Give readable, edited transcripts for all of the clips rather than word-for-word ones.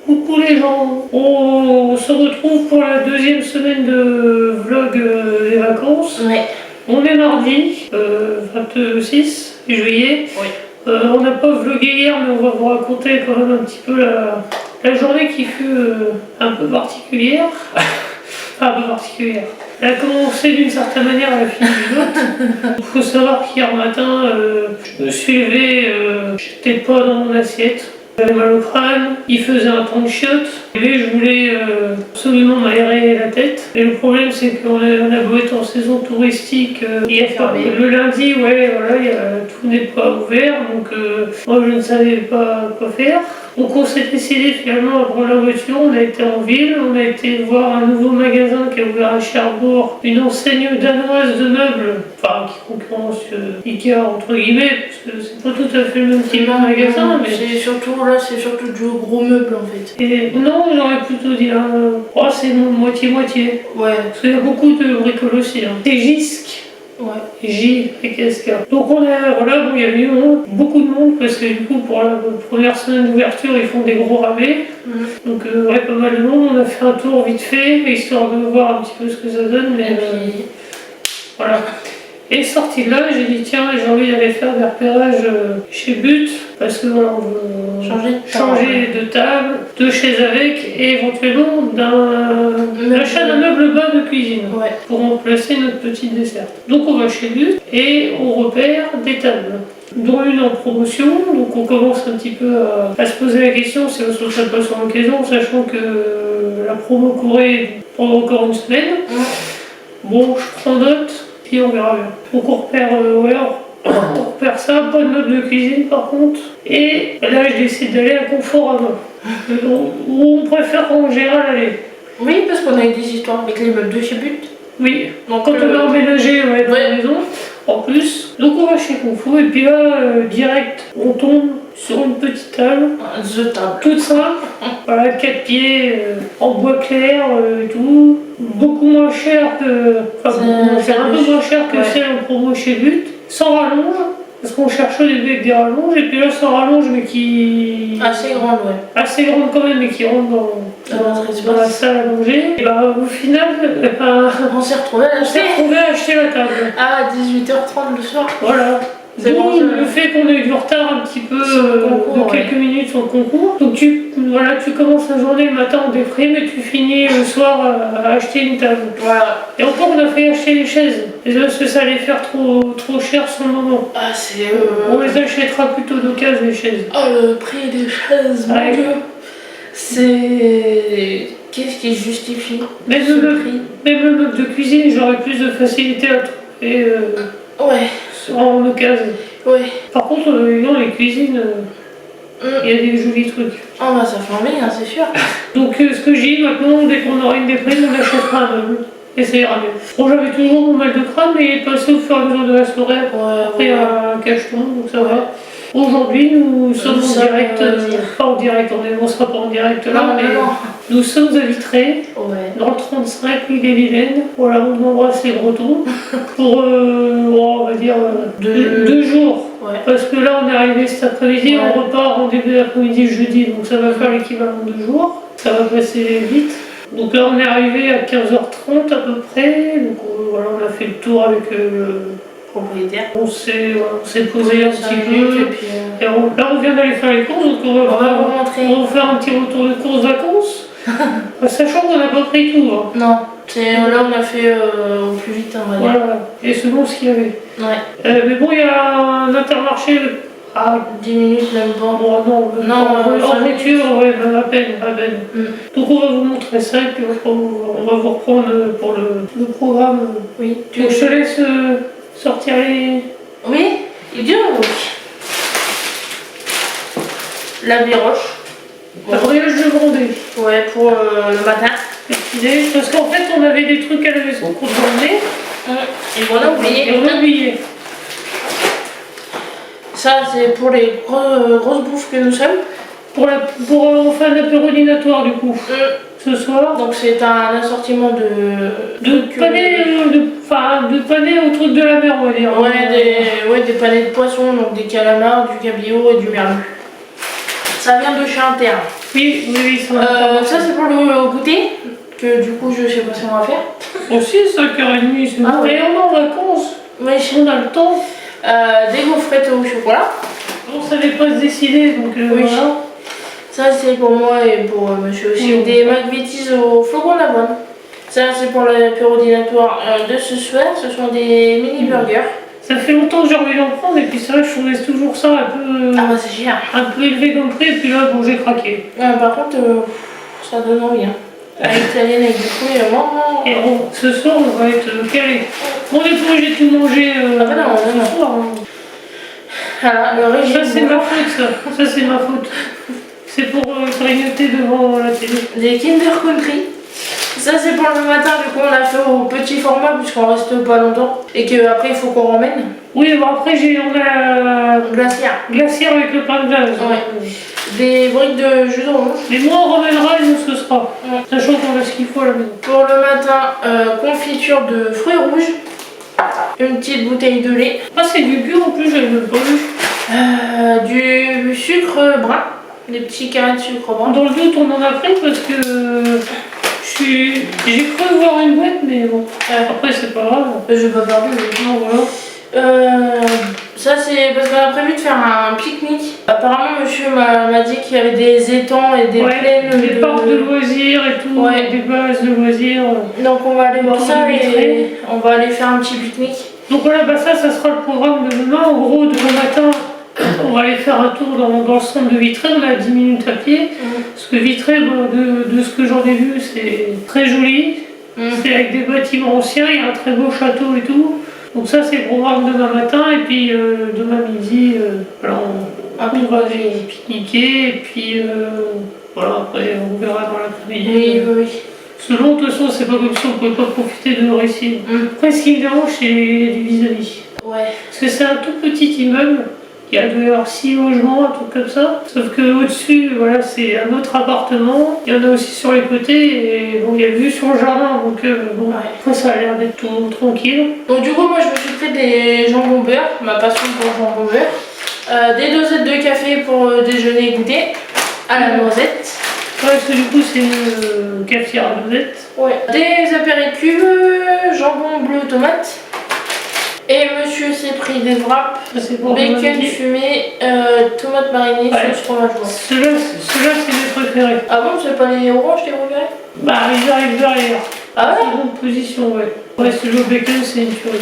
Coucou les gens, on se retrouve pour la deuxième semaine de vlog des vacances. Ouais. On est mardi 26 juillet. Oui. On n'a pas vlogué hier, mais on va vous raconter quand même un petit peu la journée qui fut un peu particulière. Enfin, un peu particulière. Elle a commencé d'une certaine manière, elle a fini d'une autre. Il faut savoir qu'hier matin, je me suis levé, j'étais pas dans mon assiette. J'avais mal au crâne, il faisait un temps de chiottes, et je voulais absolument m'aérer la tête. Et le problème c'est qu'on a beau être en saison touristique, le lundi, ouais, voilà, tout n'est pas ouvert, donc moi je ne savais pas quoi faire. Donc on s'est décidé finalement à prendre la voiture, on a été en ville, on a été voir un nouveau magasin qui a ouvert à Cherbourg, une enseigne danoise de meubles, enfin qui concurrence Ikea entre guillemets, parce que c'est pas tout à fait le même type de magasin, mais c'est surtout du gros meuble en fait. Et non, j'aurais plutôt dit, c'est moitié-moitié. Ouais. Parce qu'il y a beaucoup de bricoles aussi. C'est Gisc. Ouais. J-I-S-K. Donc il y a eu beaucoup de monde parce que du coup pour la première semaine d'ouverture ils font des gros rabais. Donc pas mal de monde. On a fait un tour vite fait histoire de voir un petit peu ce que ça donne. Mais voilà. Et sorti de là, j'ai dit tiens, j'ai envie d'aller faire des repérages chez But parce que voilà, on veut changer de table, de chaises avec et éventuellement l'achat d'un meuble bas de cuisine pour remplacer notre petite desserte. Donc on va chez But et on repère des tables, dont une en promotion. Donc on commence un petit peu à se poser la question si on se serait pas sur l'occasion, sachant que la promo courait pendant encore une semaine. Bon, je prends note. Et on verra bien. Donc on repère, on repère ça, pas de meuble de cuisine par contre. Et là je décide d'aller à Conforama. Où on préfère en général aller. Oui, parce qu'on a eu des histoires avec les meubles de chez But. Oui, donc quand on a emménagé dans la maison, en plus. Donc on va chez Confo et puis là, direct, on tombe sur une petite table. The table. Toute simple. Voilà, 4 pieds, en bois clair et tout. Beaucoup moins cher que. Enfin, c'est un peu moins cher que celle en promo chez But. Sans rallonge. Parce qu'on cherchait au début avec des rallonges, et puis là sans rallonge, mais qui. Assez grande, ouais. Assez grande quand même, mais qui rentre dans la salle à manger. Et bah au final, on s'est retrouvés à acheter la table. À 18h30 le soir. Voilà. Le fait qu'on ait eu du retard un petit peu de quelques minutes sur le concours. Donc tu commences la journée le matin en déprime et tu finis le soir à acheter une table. Voilà. Et encore on a fait acheter les chaises. Parce que ça allait faire trop cher sur le moment. Ah c'est... On les achètera plutôt d'occasion les chaises. Oh le prix des chaises, mon Dieu. C'est... Qu'est-ce qui justifie même le meuble de cuisine, j'aurais plus de facilité à trouver en occasion. Ouais. Par contre, non, les cuisines, il y a des jolis trucs. Oh bah ça flambe bien, c'est sûr. Donc ce que j'ai maintenant, dès qu'on aura une déprime, on achètera un meuble. Et ça ira mieux. Bon, j'avais toujours mon mal de crâne, mais il est passé au fur et à mesure de la soirée. Après un cacheton, donc ça va. Aujourd'hui, nous sommes en direct, pas en direct, on sera pas en direct là, mais nous sommes à Vitré, dans le 35, rue des Vilaines. Voilà, on embrasse les Bretons pour, on va dire, 2 jours. Parce que là, on est arrivé cet après-midi, on repart en début d'après-midi jeudi, donc ça va faire l'équivalent de 2 jours. Ça va passer vite. Donc là, on est arrivé à 15h30 à peu près, donc on a fait le tour avec le propriétaire. On s'est posé un petit peu, et là on vient d'aller faire les courses, donc on va faire un petit retour de courses vacances, sachant qu'on n'a pas pris tout. Non, là on a fait au plus vite, on va dire. Voilà, et selon ce qu'il y avait. Mais bon, il y a un Intermarché à 10 minutes même pas. En voiture, à peine. Donc on va vous montrer ça, et puis on va vous reprendre pour le programme. Oui. Donc je te laisse sortir les... Oui, il dure, oui. La biroche. La brioche de Vendée. Ouais, pour le matin. Parce qu'en fait, on avait des trucs à la maison qu'on devait emmener. Et voilà, on a oublié. Ça, c'est pour les grosses bouffes que nous sommes. Pour on fait un apéro dînatoire du coup. Ce soir. Donc c'est un assortiment de panais au truc de la mer, on va dire. Des panais de poisson, donc des calamars, du cabillaud et du merlu. ça vient de chez Interne. Oui, ça Ça c'est pour le goûter, que du coup je sais pas si on va faire. Aussi, 5h30, c'est bon. ouais. Et on est en vacances, Oui, on a le temps. des gaufrettes au chocolat. On savait pas se décider, donc Oui. voilà. Ça c'est pour moi et pour monsieur aussi. Oui. Des McVitie's au flocon d'avoine. Ça c'est pour l'apéro dînatoire de ce soir. Ce sont des mini burgers. Ça fait longtemps que j'ai envie d'en prendre, et puis c'est vrai que je trouvais toujours ça un peu, Ah bah c'est cher. un peu élevé comme prix, et puis là, bon, j'ai craqué. Par contre, ça donne envie. Hein. À l'italienne avec du poulet, Et bon, ce soir, on va être calé. On est pas obligé de tout manger Ah bah non, ce soir. Hein. Voilà, le régime. Ça, c'est ma faute, ça. Ça, c'est ma faute. C'est pour grignoter devant la télé. Des Kinder Country. Ça c'est pour le matin, du coup on l'a fait au petit format puisqu'on reste pas longtemps et qu'après il faut qu'on ramène. Oui, bon après on a la glacière avec le pain de glace. Ouais. Des briques de jus d'orange. Mais moi on ramènera et nous ce sera. Ouais. Sachant qu'on a ce qu'il faut à la maison. Pour le matin, confiture de fruits rouges. Une petite bouteille de lait. Ah c'est du bio en plus, j'avais même pas vu. Du sucre brun. Des petits carrés de sucre brun. Dans le doute on en a pris parce que j'ai cru voir une boîte, mais bon, après c'est pas grave. Je vais pas parler, non, voilà. Ça c'est parce qu'on a prévu de faire un pique-nique. Apparemment monsieur m'a dit qu'il y avait des étangs et des plaines. Des parcs de loisirs et tout, des bases de loisirs. Donc on va aller voir ça et on va aller faire un petit pique-nique. Donc voilà, bah ça sera le programme de demain. En gros, demain matin, on va aller faire un tour dans le centre de Vitré, on a 10 minutes à pied. Parce que Vitré, de ce que j'en ai vu, c'est très joli. C'est avec des bâtiments anciens, il y a un très beau château et tout. Donc ça c'est le programme demain matin. Et puis demain midi, voilà, on va aller pique-niquer. Et puis voilà, après on verra dans l'après-midi. Oui. Selon, de toute façon, c'est pas comme si on pouvait pas profiter de nos récits. Après, ce qui me dérange, c'est les vis-à-vis. Ouais. Parce que c'est un tout petit immeuble. Il y a d'ailleurs 6 logements, un truc comme ça. Sauf qu'au-dessus, voilà, c'est un autre appartement. Il y en a aussi sur les côtés. Et bon, il y a vue sur le jardin. Donc, bon, après, ça a l'air d'être tout tranquille. Donc, du coup, moi, je me suis fait des jambons beurre, ma passion pour le jambon beurre. Des dosettes de café pour déjeuner et goûter à la noisette. Ouais, parce que du coup, c'est une cafetière à noisette. Ouais. Des apéricubes, jambon bleu tomate. Et monsieur s'est pris des wraps, bacon fumé, tomate marinée, sauce fromage blanc. Ceux-là, c'est mes préférés. Ah bon, c'est pas les oranges, tes préférés? Bah, ils arrivent derrière. Ah ouais? Seconde position, ouais. Ouais, celui au bacon, c'est une tuerie.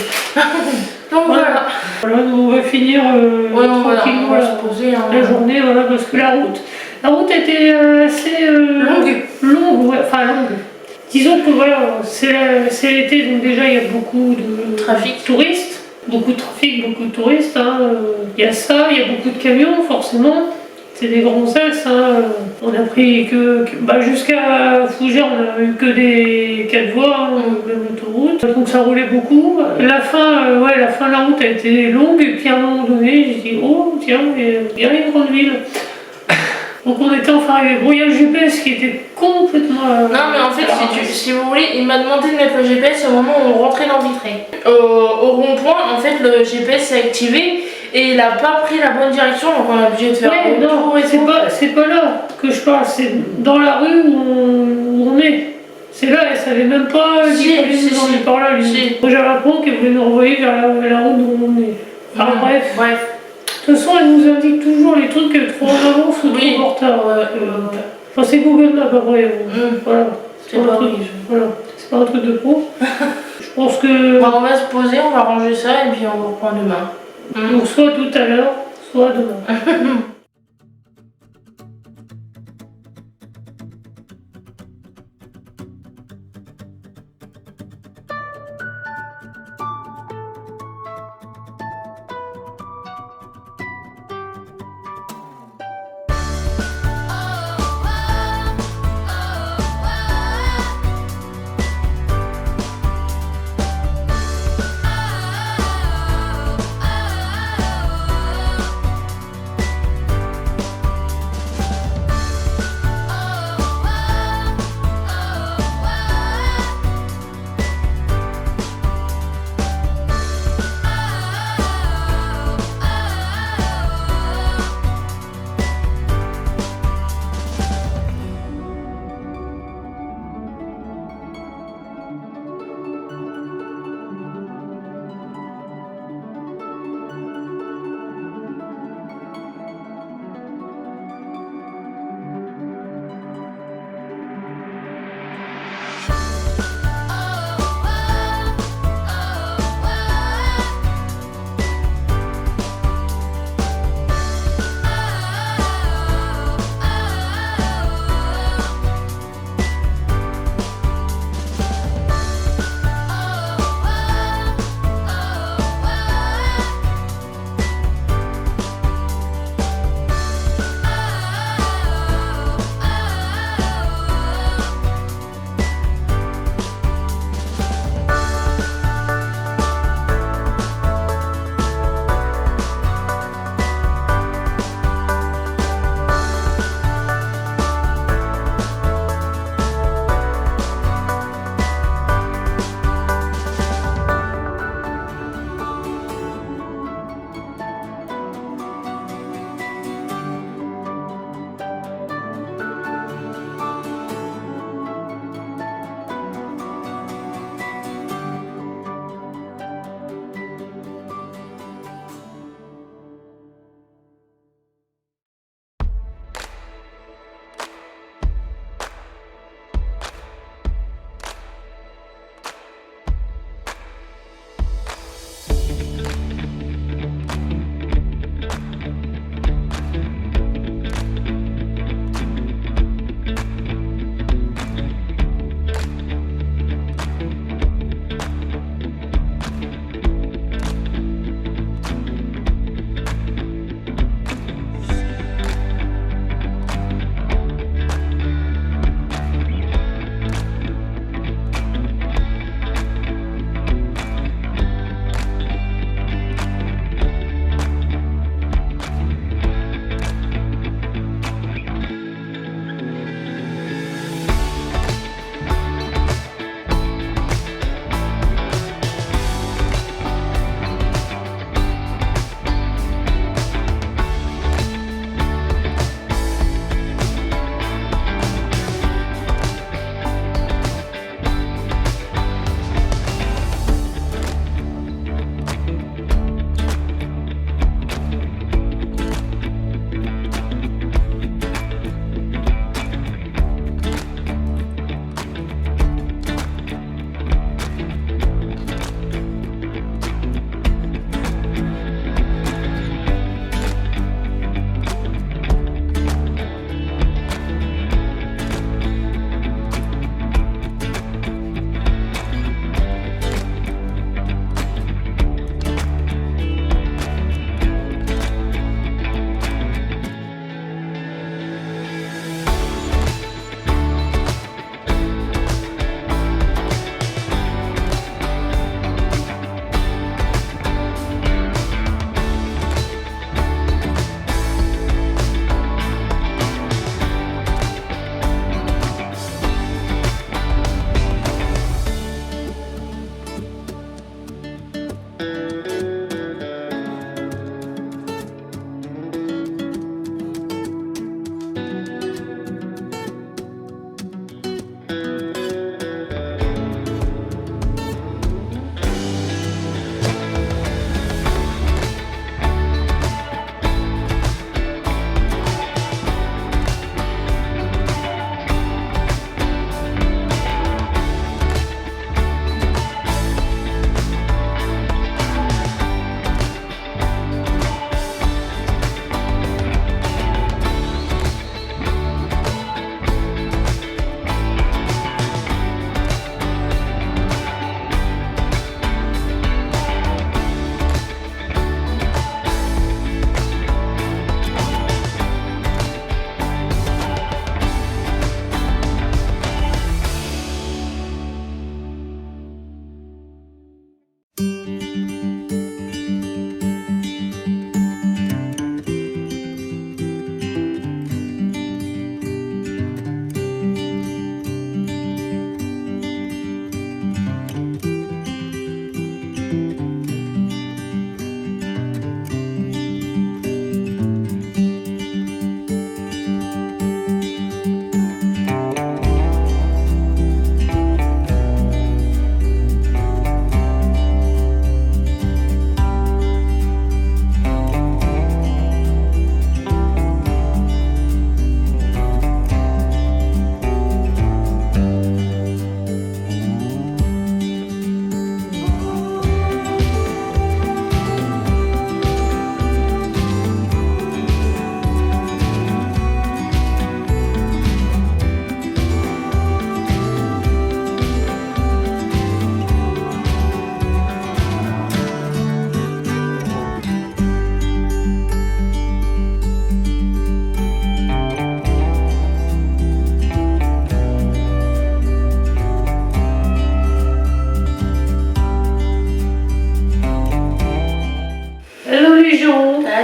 Donc voilà. Voilà, nous on va finir tranquillement on va se poser, la journée, voilà, parce que la route était assez longue, ouais, enfin longue. Disons que voilà, c'est l'été, donc déjà il y a beaucoup de touristes. Beaucoup de trafic, beaucoup de touristes. Il y a ça, il y a beaucoup de camions, forcément. C'est des grands axes. On a pris jusqu'à Fougères, on a eu que des 4 voies, même l'autoroute. Donc ça roulait beaucoup. La fin de la route a été longue, et puis à un moment donné, j'ai dit, oh tiens, il y a une grande ville. Donc on était enfin arrivé. Bon, il y a le GPS qui était complètement... non mais en fait, si vous voulez, il m'a demandé de mettre le GPS au moment où on rentrait dans Vitré. Au rond-point, en fait, le GPS s'est activé et il n'a pas pris la bonne direction, donc on a obligé de faire un tour. C'est pas là que je parle, c'est dans la rue où on est. C'est là, elle savait même pas qu'il fallait nous emmener par là. Moi j'avais l'impression qu'elle voulait nous renvoyer vers la route où on est. Enfin bref. De toute façon, elle nous indique toujours les trucs trop en avance ou trop en retard. Enfin, c'est Google Maps après. Voilà. C'est pas un truc de pro. Je pense que. On va se poser, on va ranger ça et puis on va reprendre demain. Donc, soit tout à l'heure, soit demain.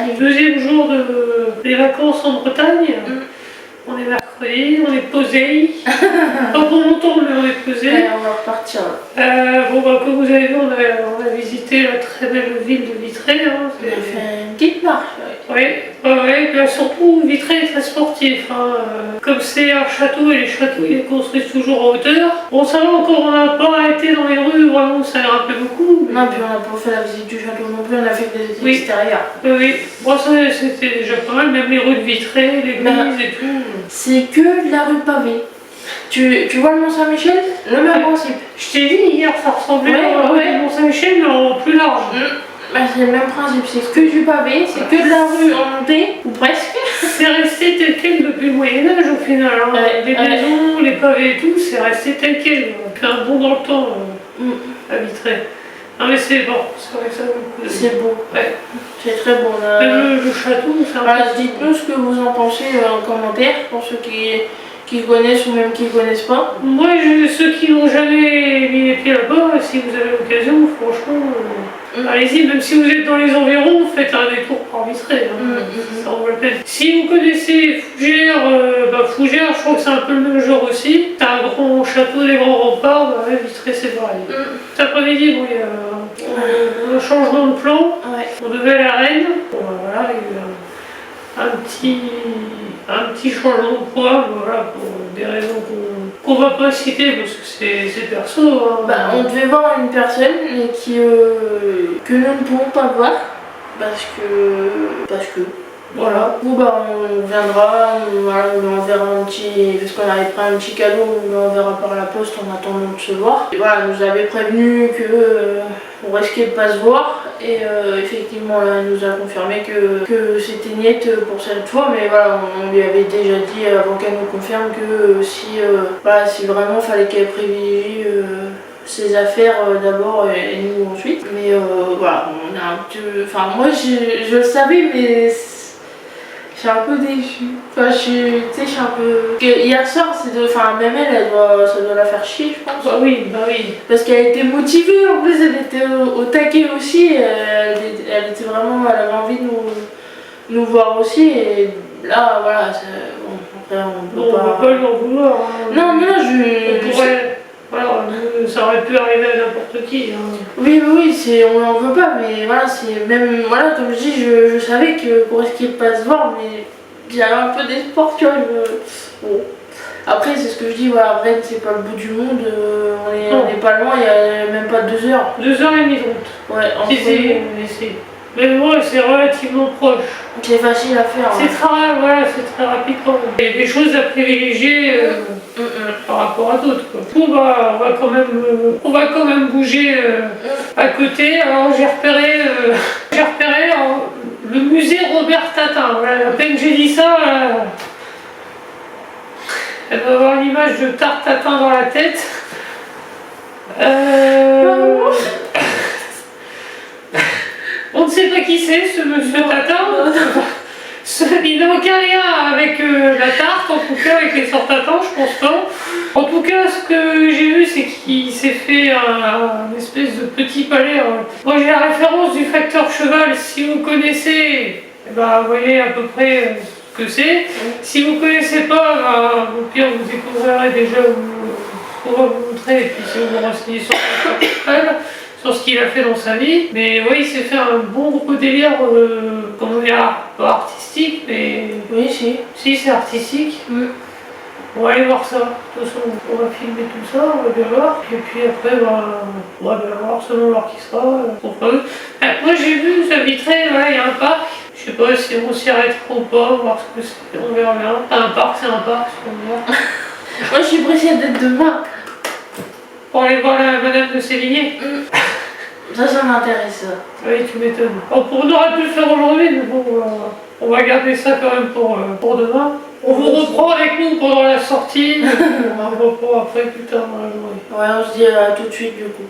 Allez. Deuxième jour des vacances en Bretagne. On est mercredi, on est posé. Pas pour longtemps, mais on est posé. Allez, on va repartir. Bon, bah, comme vous avez vu, on a visité la très belle ville de Vitré. Hein. On a fait une petite marche. Ouais, surtout Vitré est très sportif. Hein. Comme c'est un château et les châteaux ils les construisent toujours en hauteur. Bon, ça va encore, on n'a pas été dans les rues vraiment où ça grimpait beaucoup. Non, puis on n'a pas fait la visite du château non plus, on a fait des extérieurs. Oui, bon, ça c'était déjà pas mal, même les rues de Vitré, l'église et tout. C'est que de la rue pavée. Tu vois le Mont-Saint-Michel? Le même principe. Je t'ai dit hier, ça ressemblait à la rue du Mont-Saint-Michel, mais en plus large. Bah, c'est le même principe, c'est que du pavé, c'est que de la rue en montée, ou presque. C'est resté tel quel depuis le Moyen-Âge au final. Hein. Les maisons, les pavés et tout, c'est resté tel quel. On fait un bond dans le temps à Vitré. Non mais c'est bon, c'est vrai que ça vaut le coup. C'est beau. Ouais. C'est très beau. Le château, c'est un peu... Dites-nous ce que vous en pensez en commentaire, pour ceux qui connaissent ou même qui connaissent pas. Moi, ceux qui n'ont jamais mis les pieds là-bas, si vous avez l'occasion, franchement, allez-y, même si vous êtes dans les environs, faites un détour par Vitré. Hein. Ça en vaut la peine. Si vous connaissez Fougères, Fougères, je crois que c'est un peu le même genre aussi. C'est un grand château, des grands remparts, Vitré c'est pareil. Cet après-midi, bon, il y a un changement de plan. On devait aller à Rennes. Bon, voilà, il y a eu un petit changement de programme, voilà, pour des raisons qu'on va pas citer parce que c'est perso. Hein. On devait voir une personne mais que nous ne pouvons pas voir parce que voilà. Du coup, on viendra, on enverra un petit, parce qu'on avait pris un petit cadeau, on enverra par la poste en attendant de se voir. Et voilà, nous avait prévenu que on risquait de pas se voir et effectivement là, elle nous a confirmé que c'était net pour cette fois, mais voilà, on lui avait déjà dit avant qu'elle nous confirme que si vraiment fallait qu'elle privilégie ses affaires d'abord et nous ensuite. Mais voilà, on a un peu, enfin moi je le savais, mais je suis un peu déçue. Enfin, je suis un peu... Hier soir, même elle ça doit la faire chier, je pense. Bah oui. Parce qu'elle était motivée, en plus, elle était au taquet aussi. Elle était vraiment... Elle avait envie de nous voir aussi. Et là, voilà, bon, après, on peut pas... On peut pas lui en vouloir. Hein. Non, Voilà, ça aurait pu arriver à n'importe qui. Hein. Oui, on n'en veut pas, mais voilà, c'est même, voilà, comme je dis, je savais que pour risquer de pas se voir, mais j'avais un peu d'espoir, tu vois, bon. Après, c'est ce que je dis, voilà, Rennes, c'est pas le bout du monde, on est pas loin, il y a même pas 2 heures. 2h30 de route. Ouais, en fait. Mais moi, c'est relativement proche. C'est facile à faire. C'est très rapide quand même. Il y a des choses à privilégier par rapport à d'autres. On va quand même bouger à côté. Alors j'ai repéré le musée Robert Tatin. Voilà, à peine j'ai dit ça, elle va avoir une image de Tatin dans la tête. On ne sait pas qui c'est, ce monsieur Tatin. Il n'a aucun lien avec la tarte, en tout cas avec les sortes Tatin, je pense pas. En tout cas, ce que j'ai vu, c'est qu'il s'est fait un espèce de petit palais. Moi, j'ai la référence du facteur cheval. Si vous connaissez, vous voyez à peu près ce que c'est. Si vous ne connaissez pas, au pire, vous découvrirez déjà ce qu'on va vous montrer. Et puis, si vous vous renseignez sur le facteur cheval, sur ce qu'il a fait dans sa vie. Mais oui, il s'est fait un bon gros délire, comment dire, pas artistique, mais... Oui, si. Si, c'est artistique. On va aller voir ça. De toute façon, on va filmer tout ça, on va bien voir. Et puis après, on va bien voir selon l'heure qui sera. Moi, j'ai vu ça Vitré, voilà, il y a un parc. Je sais pas si on s'y arrêtera ou pas, voir ce que c'est, on verra bien. Un parc, c'est un parc, c'est comme ça. Moi, je suis pressée d'être demain. Pour aller voir la madame de Sévigné. Ça m'intéresse. Oui, tu m'étonnes. On aurait pu le faire aujourd'hui, mais bon, on va garder ça quand même pour demain. On vous reprend avec nous pendant la sortie, on vous reprend après plus tard dans la journée. Ouais, on se dit à tout de suite du coup.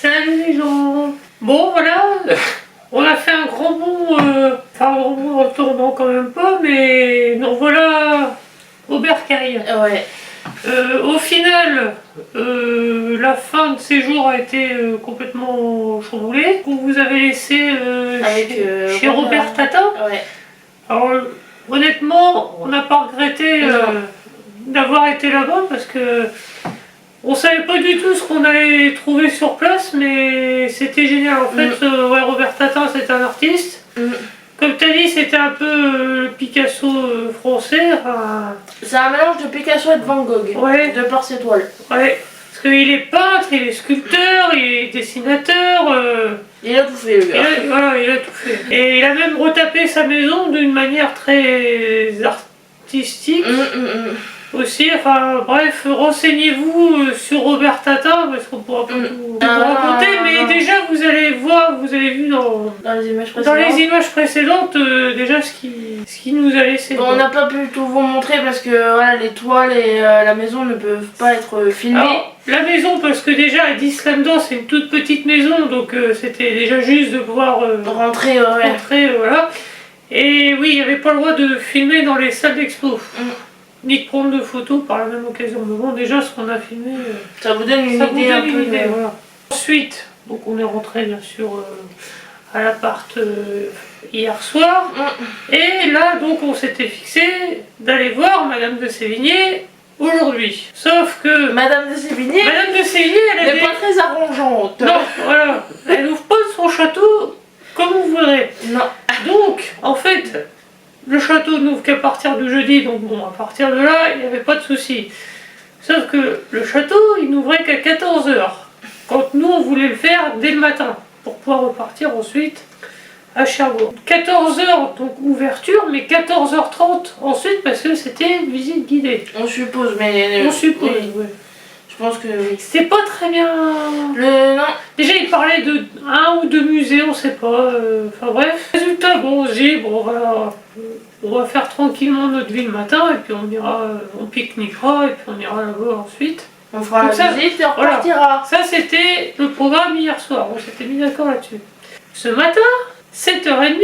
Salut les gens. Bon voilà, on a fait un grand bond, enfin un grand bond dans le tournant quand même pas, mais nous voilà au bercail. Ouais. Au final, la fin de séjour a été complètement chamboulée. On vous avait laissé chez Robert Tatin. Ouais. Alors honnêtement, on n'a pas regretté d'avoir été là-bas parce que on savait pas du tout ce qu'on allait trouver sur place, mais c'était génial. En fait, ouais, Robert Tatin, c'est un artiste. Comme tu as dit, c'était un peu le Picasso français. C'est un mélange de Picasso et de Van Gogh, ouais. De par ses toiles. Ouais, parce qu'il est peintre, il est sculpteur, il est dessinateur. Il a tout fait, le gars. Voilà, il a tout fait. Et il a même retapé sa maison d'une manière très artistique. Aussi, enfin bref, renseignez-vous sur Robert Tatin parce qu'on pourra pas tout raconter, mais déjà vous allez voir, vous avez vu dans les images précédentes déjà ce qu'il nous a laissé. On n'a pas pu tout vous montrer parce que voilà, les toiles et la maison ne peuvent pas être filmées. Alors, la maison, parce que déjà à Disneyland c'est une toute petite maison, donc c'était déjà juste de pouvoir rentrer, voilà. Et oui, il n'y avait pas le droit de filmer dans les salles d'expo. Ni de prendre de photos par la même occasion. Mais bon, déjà, ce qu'on a filmé, ça vous donne une idée un peu. Voilà. Ensuite, donc on est rentré bien sûr à l'appart hier soir. Et là, donc, on s'était fixé d'aller voir Madame de Sévigné aujourd'hui. Sauf que Madame de Sévigné, elle n'est pas très arrangeante. Non, voilà. Elle n'ouvre pas son château comme on voudrait. Non. Donc, en fait, le château n'ouvre qu'à partir de jeudi, donc bon, à partir de là, il n'y avait pas de souci. Sauf que le château, il n'ouvrait qu'à 14 h. Quand nous, on voulait le faire dès le matin, pour pouvoir repartir ensuite à Cherbourg. 14 h, donc ouverture, mais 14h30 ensuite, parce que c'était une visite guidée. On suppose, mais... On suppose, oui. Je pense que oui. C'était pas très bien... Non. Déjà, il parlait de 1 ou 2 musées, on sait pas. Enfin bref. Résultat, bon, j'ai bon, voilà. On va faire tranquillement notre vie le matin, et puis on ira, on pique-niquera, et puis on ira là-bas ensuite. On fera la visite et on repartira. Voilà. Ça, c'était le programme hier soir. On s'était mis d'accord là-dessus. Ce matin, 7h30,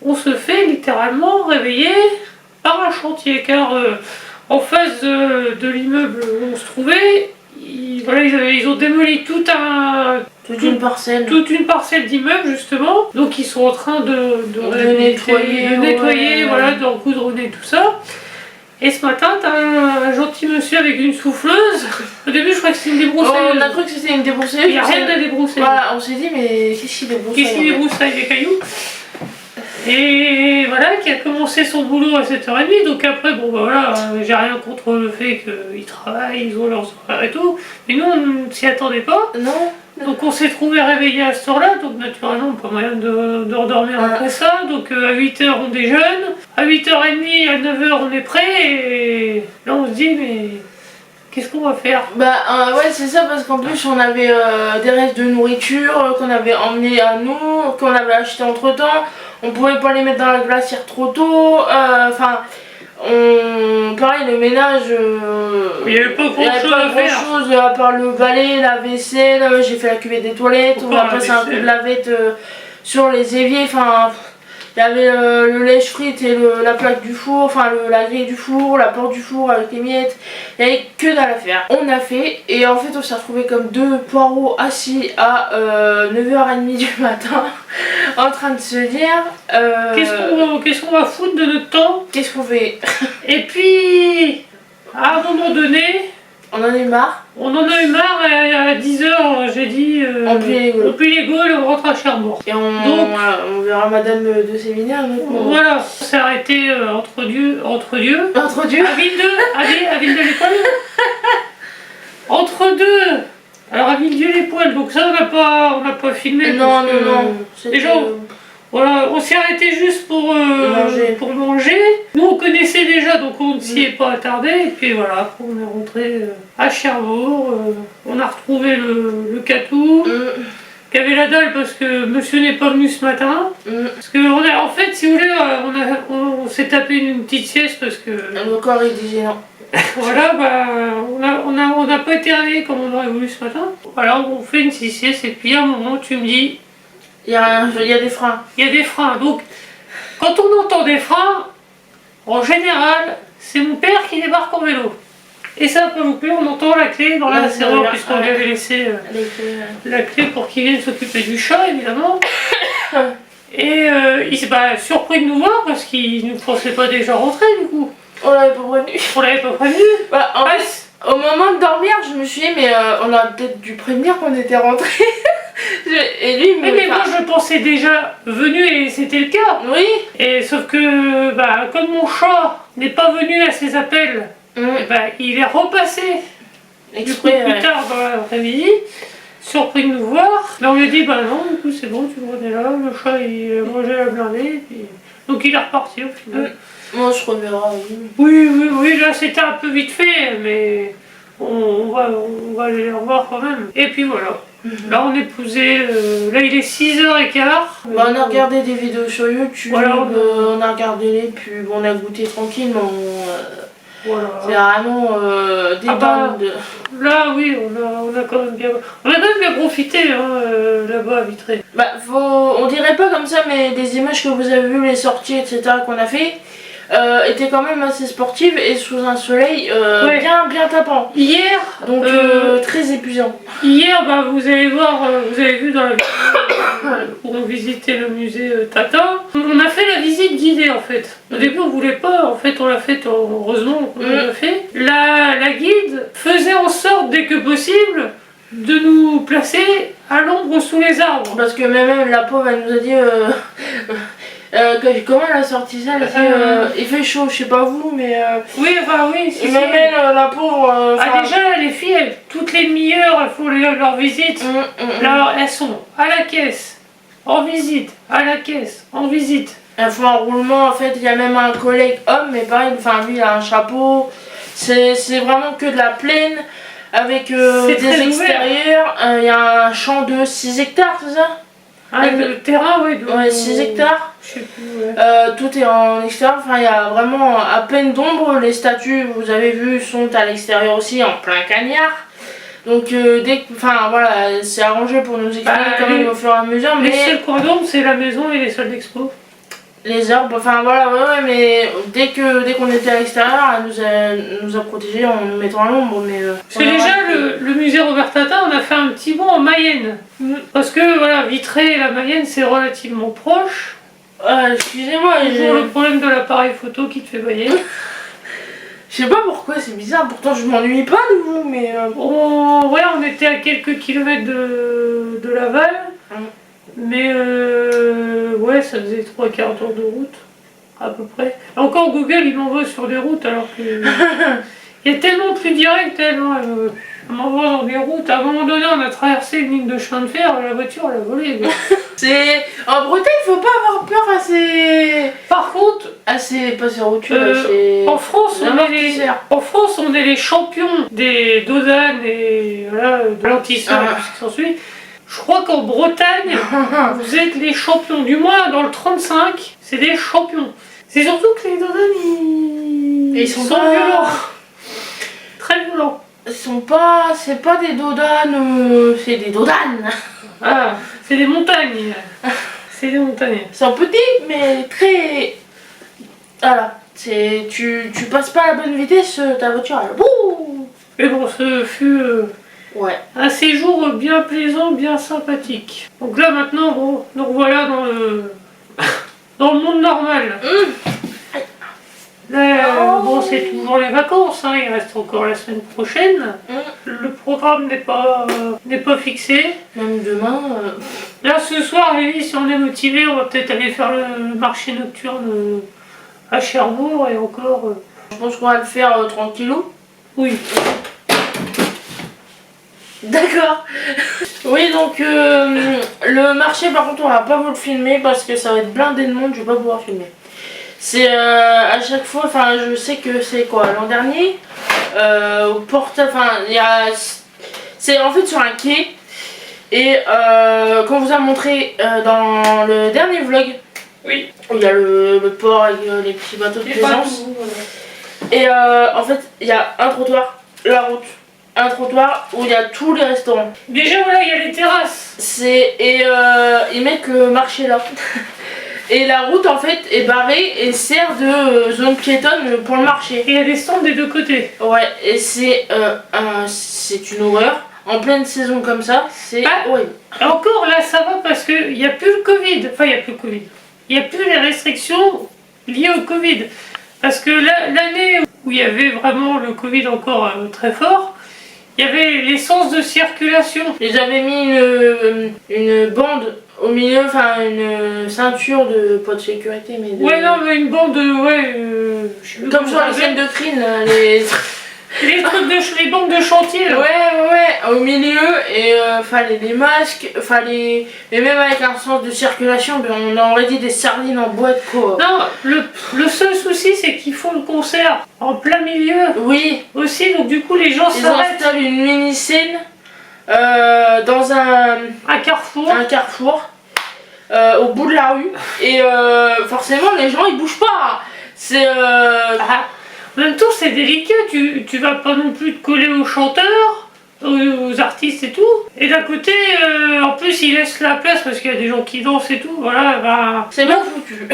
on se fait littéralement réveiller par un chantier, car en face de l'immeuble où on se trouvait, ils ont démoli toute une parcelle d'immeubles justement, donc ils sont en train de nettoyer, voilà, de recoudronner tout ça. Et ce matin, t'as un gentil monsieur avec une souffleuse. Au début, je crois que c'était une débroussailleuse. On a cru que c'était une débroussailleuse. Il n'y a rien à débrousser. Voilà, on s'est dit, mais qu'est-ce qu'il débroussaille? Qu'est-ce qu'il débroussaille des cailloux? Et voilà, qui a commencé son boulot à 7h30, donc après, bon bah voilà, j'ai rien contre le fait qu'ils travaillent, ils ont leurs horaires et tout, mais nous on ne s'y attendait pas. Non. Donc on s'est trouvé réveillés à ce heure-là, donc naturellement pas moyen de redormir après ça, donc à 8h on déjeune, à 8h30, à 9h on est prêt, et là on se dit mais... qu'est-ce qu'on va faire? Bah ouais, c'est ça, parce qu'en plus on avait des restes de nourriture qu'on avait emmené à nous, qu'on avait acheté entre temps. On pouvait pas les mettre dans la glacière trop tôt. Enfin, pareil, le ménage, il n'y avait pas grand-chose à part le balai, la vaisselle. J'ai fait la cuvette des toilettes. On a passé un coup de lavette sur les éviers. Enfin, il y avait le lèche-frites et la plaque du four, enfin la grille du four, la porte du four avec les miettes. Il n'y avait que dalle à faire. On a fait, et en fait on s'est retrouvé comme deux poireaux assis à 9h30 du matin en train de se dire qu'est-ce qu'on va foutre de notre temps? Qu'est-ce qu'on fait? Et puis à un moment donné, on en a eu marre. On en a eu marre, et à 10h j'ai dit on plie les gaules et on rentre à Cherbourg. Et on verra Madame de Sévigné. Voilà, on s'est arrêté entre dieux. À Villedieu-les-Poêles. Entre deux. Alors à Villedieu-les-Poêles, donc ça on n'a pas filmé. Non. Déjà, voilà, on s'est arrêté juste pour manger. Nous on connaissait déjà, donc on ne s'y est pas attardé. Et puis voilà, après on est rentré à Cherbourg. On a retrouvé le Catou. qui avait la dalle parce que monsieur n'est pas venu ce matin. Parce que en fait, si vous voulez, on s'est tapé une petite sieste parce que... Le corps est disait non. Voilà, bah, on n'a pas été réveillés comme on aurait voulu ce matin. Voilà, on fait une petite sieste et puis à un moment, tu me dis... Il y a des freins. Il y a des freins. Donc, quand on entend des freins, en général, c'est mon père qui débarque en vélo. Et ça n'a pas loupé, on entend la clé dans la serrure puisqu'on lui avait laissé la clé pour qu'il vienne s'occuper du chat, évidemment. Et il s'est pas surpris de nous voir parce qu'il ne pensait pas déjà rentrer du coup. On l'avait pas prévenu. On l'avait pas prévenu. Bah, en fait, au moment de dormir, je me suis dit, mais on a peut-être dû prévenir qu'on était rentré. Et lui, mais moi je pensais déjà venu et c'était le cas. Oui. Et sauf que, bah, comme mon chat n'est pas venu à ses appels, bah, il est repassé. Exprès, plus tard dans l'après-midi, surpris de nous voir. Mais on lui a dit, bah non, du coup c'est bon, tu me revenais là, le chat il a mangé la blindée. Puis... Donc il est reparti au final. Moi je reverrai. Oui, là c'était un peu vite fait, mais on va aller les revoir quand même. Et puis voilà. Là on est posé, là il est 6h15. Bah, on a regardé des vidéos sur YouTube, voilà, on a regardé les pubs, on a goûté tranquillement. Voilà. C'est vraiment des bandes. Là oui, on a quand même bien profité là-bas à Vitré. Bah, on dirait pas comme ça, mais des images que vous avez vues, les sorties, etc. qu'on a fait, étaient quand même assez sportives et sous un soleil bien tapant. Hier, donc très épuisant. Hier, bah, vous allez voir, vous avez vu dans la vidéo où on visitait le musée Tatin, on a fait la visite guidée en fait. Au début on voulait pas, en fait on l'a fait, heureusement on l'a fait. La guide faisait en sorte dès que possible de nous placer à l'ombre sous les arbres. Parce que même la pauvre elle nous a dit comment elle a sorti ça, elle a dit il fait chaud, je sais pas vous, mais oui, enfin oui, si, même elle, la pauvre déjà les filles, toutes les demi-heures, il faut leur visite. Là, elles sont à la caisse, en visite, à la caisse, en visite. Elles font un roulement, en fait il y a même un collègue homme, mais pareil, enfin lui il a un chapeau, c'est vraiment que de la plaine. Avec des extérieurs, il y a un champ de 6 hectares, c'est ça? Le terrain, oui. Ouais, 6 hectares. Je sais plus, ouais. Tout est en extérieur, enfin il y a vraiment à peine d'ombre. Les statues, vous avez vu, sont à l'extérieur aussi, en plein cagnard. Donc enfin voilà, c'est arrangé pour nous expliquer quand même au fur et à mesure. Mais les seuls coins d'ombre, c'est la maison et les salles d'expo. Les arbres, enfin voilà, mais dès qu'on était à l'extérieur, elle nous a protégés en nous mettant à l'ombre. Parce que déjà, le musée Robert Tatin, on a fait un petit bond en Mayenne. Parce que voilà, Vitré et la Mayenne, c'est relativement proche. Excusez-moi, toujours le problème de l'appareil photo qui te fait bailler. Je sais pas pourquoi, c'est bizarre, pourtant je m'ennuie pas de vous, mais... on était à quelques kilomètres de Laval. Mais ouais, ça faisait 3/4 d'heure de route, à peu près. Encore Google, il m'envoie sur des routes alors que... il y a tellement plus direct, on m'envoie dans des routes. À un moment donné, on a traversé une ligne de chemin de fer, la voiture, elle a volé. C'est... En Bretagne, faut pas avoir peur à ces... Par contre... pas ces routes, en France, on est les champions des dodanes et voilà, de l'antisseur et tout ce qui s'ensuit. Je crois qu'en Bretagne, vous êtes les champions. Du moins, dans le 35, c'est des champions. C'est surtout que les dodanes, ils sont violents. Très violents. C'est pas des dodanes, c'est des dodanes. Ah, c'est des montagnes. C'est des montagnes. Ils sont petits, mais très... Voilà. Tu passes pas à la bonne vitesse, ta voiture, elle... Bouh. Mais bon, ce fut... ouais. Un séjour bien plaisant, bien sympathique. Donc là maintenant, bon, nous voilà dans le monde normal. Là, bon, c'est toujours les vacances, hein, il reste encore la semaine prochaine. Le programme n'est pas fixé. Même demain. Là ce soir, Lévi, si on est motivé, on va peut-être aller faire le marché nocturne à Cherbourg et encore. Je pense qu'on va le faire tranquillou. Oui. D'accord. Oui, donc le marché, par contre, on va pas vous le filmer parce que ça va être blindé de monde, je vais pas pouvoir filmer. C'est à chaque fois, enfin, je sais que c'est quoi, l'an dernier, au portail, enfin, c'est en fait sur un quai, Et qu'on vous a montré dans le dernier vlog, Oui. où il y a le port avec les petits bateaux de plaisance. Et en fait, il y a un trottoir, la route, un trottoir où il y a tous les restaurants. Déjà, voilà, il y a les terrasses. Et ils mettent le marché là. Et la route en fait est barrée et sert de zone piétonne pour le marché. Et il y a des stands des deux côtés. Ouais, et c'est une horreur. En pleine saison comme ça, c'est horrible. Et encore là, ça va parce qu'il n'y a plus le Covid. Enfin, il n'y a plus le Covid. Il n'y a plus les restrictions liées au Covid. Parce que l'année où il y avait vraiment le Covid encore très fort, il y avait les sens de circulation. Ils avaient mis une bande au milieu, enfin une ceinture de pas de sécurité, mais de... Ouais, non, mais une bande, ouais. Je sais plus comme comment sur ça les scènes s'appelle. de crime, là, les... Les trucs les bandes de chantier là. Ouais, au milieu, et fallait des masques, fallait... Mais même avec un sens de circulation, ben, on aurait dit des sardines en boîte, quoi. Non, le seul souci c'est qu'ils font le concert en plein milieu Oui, aussi, donc du coup les gens ils s'arrêtent installent une mini-scène dans un carrefour. au bout de la rue, et forcément les gens ils bougent pas. C'est... En même temps c'est délicat, tu vas pas non plus te coller aux chanteurs, aux artistes et tout. Et d'un côté, en plus ils laissent la place parce qu'il y a des gens qui dansent et tout, voilà, bah... c'est bien foutu.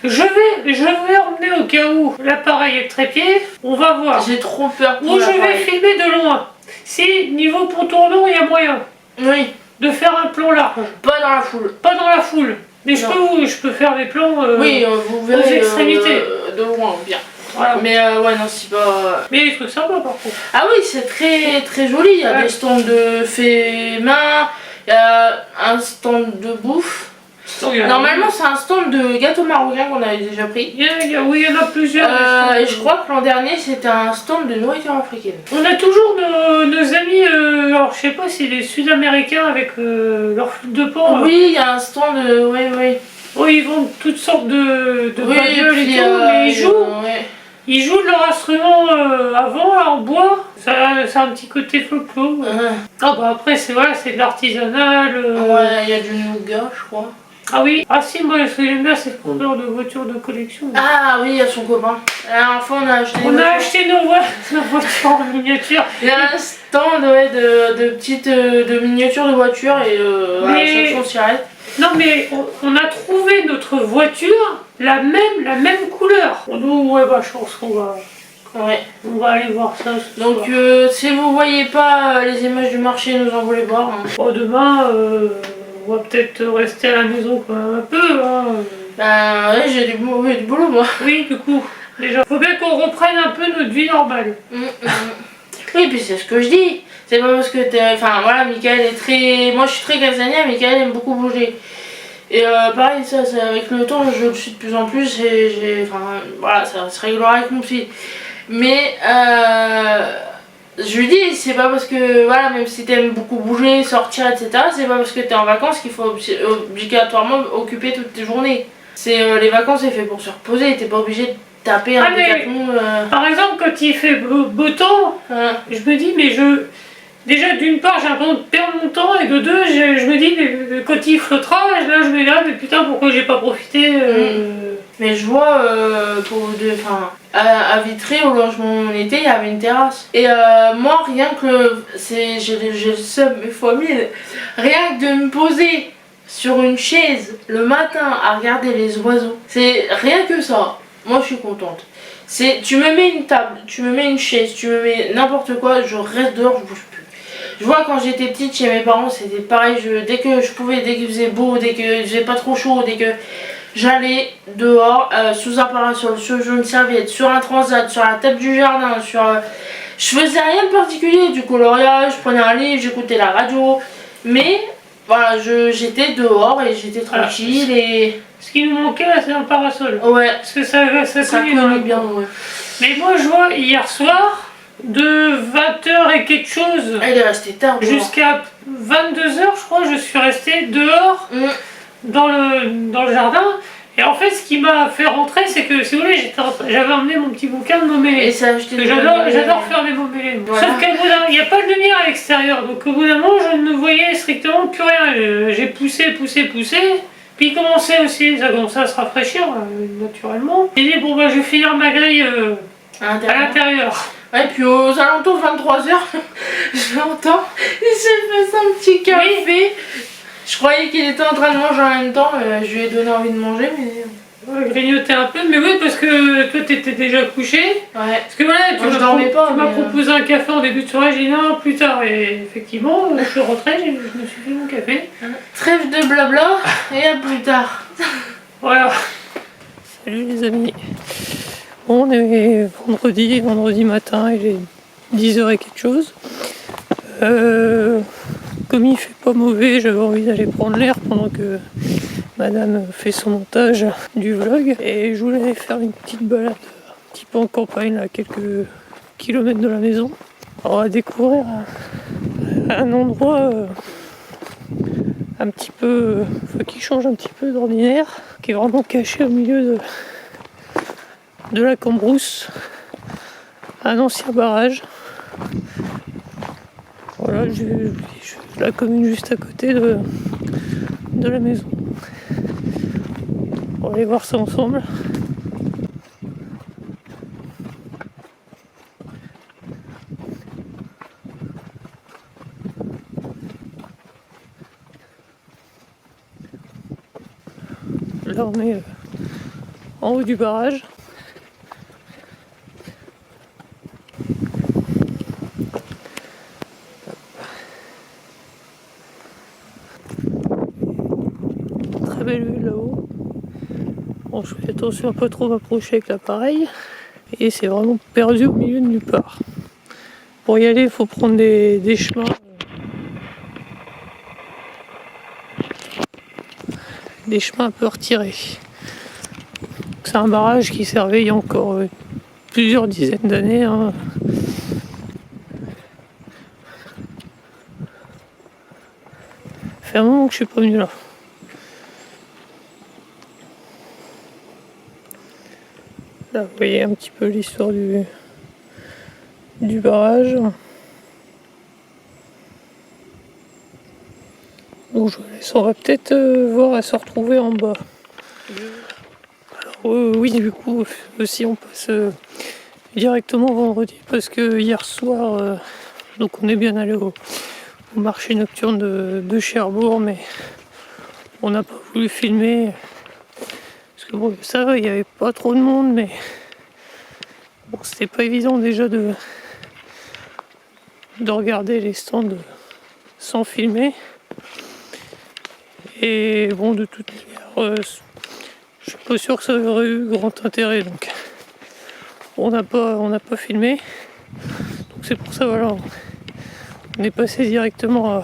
Je vais emmener au cas où l'appareil est trépied, on va voir. J'ai trop peur pour Ou je vais l'appareil. filmer de loin. Si niveau contournant il y a moyen Oui, de faire un plan large, pas dans la foule. pas dans la foule. Mais Non. je peux faire des plans Oui, vous verrez aux extrémités. de loin, bien. Voilà. Mais ouais, non, c'est pas... Mais des trucs sympas par contre. Ah oui, c'est très très joli. Il y a Ouais. des stands de faits main, il y a un stand de bouffe. Normalement, c'est un stand de gâteaux marocains qu'on avait déjà pris. Oui, il y en a plusieurs. Et je crois que l'an dernier, c'était un stand de nourriture africaine. On a toujours nos amis, alors je sais pas si les Sud-Américains avec leur flûte de pan. Oui, il y a un stand, oui. Oui, ils vendent toutes sortes de Oui, bagnoles et puis, tout, mais ils jouent. ouais. Ils jouent de leur instrument avant, là, en bois. Ça a un petit côté folklore. Ah bah après, c'est voilà, c'est de l'artisanal. Ouais, il y a du nougat, je crois. Ah oui, ah si, moi ce que j'aime bien, c'est le vendeur de voitures de collection. Ah oui, il y a son copain. La dernière fois, on a acheté On a acheté nos voitures en miniature. Il y a un stand de petites de miniatures de voitures et Mais- chaque fois on s'y arrête. Non mais on a trouvé notre voiture la même couleur. Donc ouais, bah je pense Ouais. on va aller voir ça. ce Donc soir. si vous voyez pas les images du marché, nous en voulez voir. Hein. Bon, demain, on va peut-être rester à la maison quand même un peu. Hein. Ben ouais, j'ai du boulot moi. Oui, du coup, déjà, faut bien qu'on reprenne un peu notre vie normale. Oui, puis c'est ce que je dis. C'est pas parce que t'es... Enfin voilà, Michael est très... Moi je suis très casanière, Michael aime beaucoup bouger. Et pareil, ça, c'est avec le temps, je le suis de plus en plus et enfin voilà, ça se réglera avec mon fils. Mais je lui dis, c'est pas parce que, voilà, même si t'aimes beaucoup bouger, sortir, etc., c'est pas parce que t'es en vacances qu'il faut obligatoirement occuper toutes tes journées. C'est les vacances, c'est fait pour se reposer, t'es pas obligé de taper un mais- décathlon. Par exemple, quand il fait beau temps, je me dis, mais déjà, d'une part, j'ai l'impression de perdre mon temps, et de deux, je me dis, mais quand il flottera, là, je me dis, ah, mais putain, pourquoi j'ai pas profité Mais je vois, à Vitré, au logement où on était, il y avait une terrasse. Et moi, rien que, j'ai le seum, mais fois 1000, rien que de me poser sur une chaise le matin à regarder les oiseaux, c'est rien que ça. Moi, je suis contente. Tu me mets une table, tu me mets une chaise, tu me mets n'importe quoi, je reste dehors, je bouge plus. Je vois quand j'étais petite chez mes parents, c'était pareil, dès que je pouvais, dès qu'il faisait beau, dès que il faisait pas trop chaud, dès que j'allais dehors, sous un parasol, sur une serviette, sur un transat, sur la table du jardin, je faisais rien de particulier, du coloriage, je prenais un livre, j'écoutais la radio, mais voilà, j'étais dehors et j'étais tranquille et... Ce qui nous manquait, là, c'est un parasol. Ouais, Parce que ça cognait colle bien, ouais. Mais moi, je vois, hier soir, de 20h et quelque chose Elle est restée tard dehors. jusqu'à 22h, je crois, je suis restée dehors dans le jardin. Et en fait, ce qui m'a fait rentrer, c'est que, si vous voulez, j'avais emmené mon petit bouquin de Momélé. Et ça a acheté des J'adore faire des Momélé. Voilà. Sauf qu'au bout d'un, il n'y a pas de lumière à l'extérieur. Donc au bout d'un moment, je ne voyais strictement plus rien. J'ai poussé. Puis il commençait aussi, ça commençait à se rafraîchir, naturellement. J'ai dit, bon, bah, je vais finir ma grille à l'intérieur. Ouais, puis aux alentours de 23h, je l'entends. Il s'est fait son petit café. Oui. Je croyais qu'il était en train de manger en même temps. Je lui ai donné envie de manger, mais... Grignoter un peu, mais oui, parce que toi t'étais déjà couché. Ouais. Parce que voilà, tu m'as proposé un café en début de soirée, j'ai dit non, plus tard. Et effectivement, je suis rentrée, je me suis fait mon café. Trêve de blabla, et à plus tard. Voilà. Salut les amis. Bon, on est vendredi matin, il est 10h et quelque chose. Comme il fait pas mauvais, j'avais envie d'aller prendre l'air pendant que madame fait son montage du vlog. Et je voulais faire une petite balade, un petit peu en campagne, à quelques kilomètres de la maison. On va découvrir un endroit un petit peu, qui change un petit peu d'ordinaire, qui est vraiment caché au milieu de la Cambrousse, un ancien barrage. Voilà, la commune juste à côté de la maison. On va aller voir ça ensemble. Là on est en haut du barrage. Très belle vue là-haut. Bon, je fais attention à pas trop m'approcher avec l'appareil. Et c'est vraiment perdu au milieu de nulle part. Pour y aller, il faut prendre des chemins. Des chemins un peu retirés. C'est un barrage qui servait il y a encore plusieurs dizaines d'années. Hein. Ça fait un moment que je suis pas venu là. Là, vous voyez un petit peu l'histoire du barrage. Donc je vous laisse, on va peut-être voir à se retrouver en bas. Alors oui, du coup, aussi on passe directement vendredi parce que hier soir, donc on est bien allé au marché nocturne de Cherbourg, mais on n'a pas voulu filmer. Parce que bon, ça va, il n'y avait pas trop de monde, mais bon, c'était pas évident déjà de regarder les stands sans filmer. Et bon, de toute manière, je suis pas sûr que ça aurait eu grand intérêt, donc on n'a pas filmé. Donc c'est pour ça, voilà, on est passé directement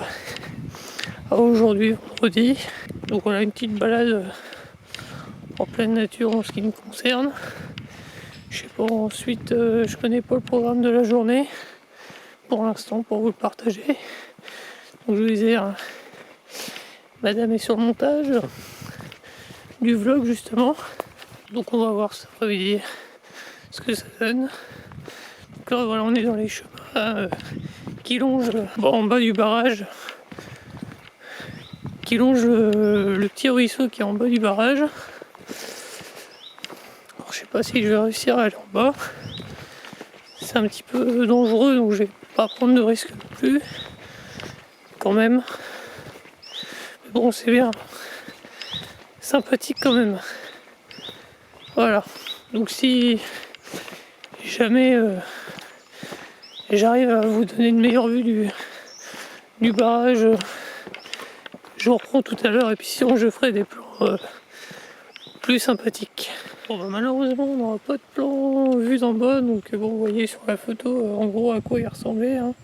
à aujourd'hui, vendredi. Donc on a une petite balade en pleine nature en ce qui me concerne. Je sais pas, ensuite je connais pas le programme de la journée pour l'instant pour vous le partager. Donc je vous disais, madame est sur le montage du vlog justement. Donc on va voir cet après-midi ce que ça donne. Donc là voilà, on est dans les chemins qui longent en bas du barrage, qui longe le petit ruisseau qui est en bas du barrage. Alors, je sais pas si je vais réussir à aller en bas. C'est un petit peu dangereux, donc je vais pas prendre de risque non plus. Quand même. Mais bon, c'est bien. Sympathique quand même. Voilà. Donc si jamais j'arrive à vous donner une meilleure vue du barrage, je reprends tout à l'heure, et puis sinon je ferai des plans plus sympathiques. Bon bah malheureusement on n'aura pas de plan vu d'en bas, donc bon, vous voyez sur la photo en gros à quoi il ressemblait. Hein.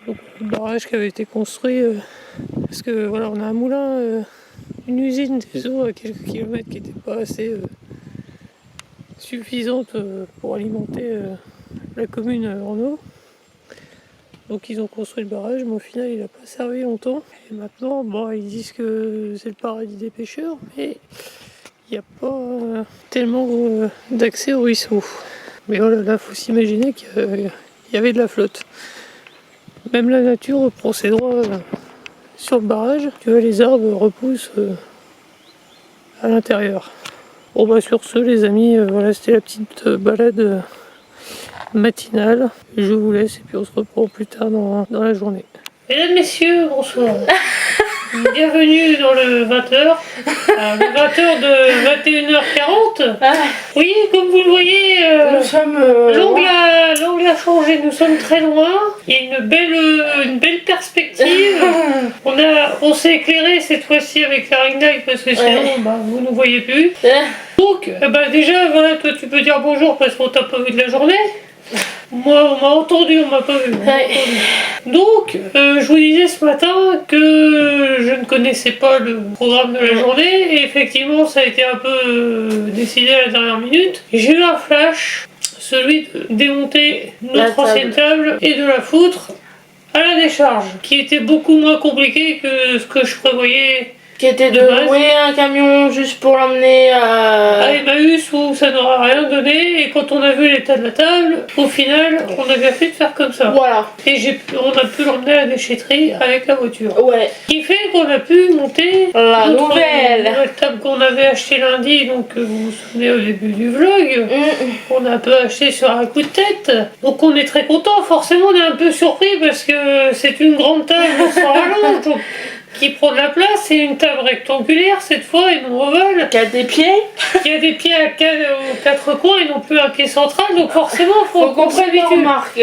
Donc le barrage qui avait été construit parce que voilà, on a un moulin, une usine des eaux à quelques kilomètres qui n'était pas assez suffisante pour alimenter la commune en eau. Donc ils ont construit le barrage, mais au final il n'a pas servi longtemps. Et maintenant, bon, ils disent que c'est le paradis des pêcheurs, mais il n'y a pas tellement d'accès au ruisseau. Mais voilà, là, faut s'imaginer qu'il y avait de la flotte. Même la nature reprend ses droits sur le barrage. Tu vois, les arbres repoussent à l'intérieur. Bon bah sur ce les amis, voilà, c'était la petite balade matinale. Je vous laisse et puis on se reprend plus tard dans la journée. Mesdames, messieurs, bonsoir. Bienvenue dans le 20h. Le 20h de 21h40. Oui, comme vous le voyez, nous sommes. l'angle a changé, nous sommes très loin. Il y a une belle perspective. On s'est éclairé cette fois-ci avec la ring light parce que sinon vous ne voyez plus. Donc, déjà, voilà, toi tu peux dire bonjour parce qu'on t'a pas vu de la journée. Moi, on m'a entendu, on m'a pas vu. Donc, je vous disais ce matin que je ne connaissais pas le programme de la journée et effectivement, ça a été un peu décidé à la dernière minute. J'ai eu un flash, celui de démonter notre ancienne table et de la foutre à la décharge, qui était beaucoup moins compliqué que ce que je prévoyais. Qui était de louer un camion juste pour l'emmener à Emmaüs où ça n'aura rien donné, et quand on a vu l'état de la table, au final on a bien fait de faire comme ça. Voilà. Et on a pu l'emmener à la déchetterie avec la voiture. Ouais. Ce qui fait qu'on a pu monter la nouvelle table qu'on avait achetée lundi, donc vous vous souvenez au début du vlog, on a un peu acheté sur un coup de tête. Donc on est très content, forcément on est un peu surpris parce que c'est une grande table sans rallonge. Donc qui prend de la place, c'est une table rectangulaire cette fois et non ovale. Qui a des pieds. Qui a des pieds aux quatre coins et non plus un pied central, donc forcément faut qu'on s'habitue. Nos remarques.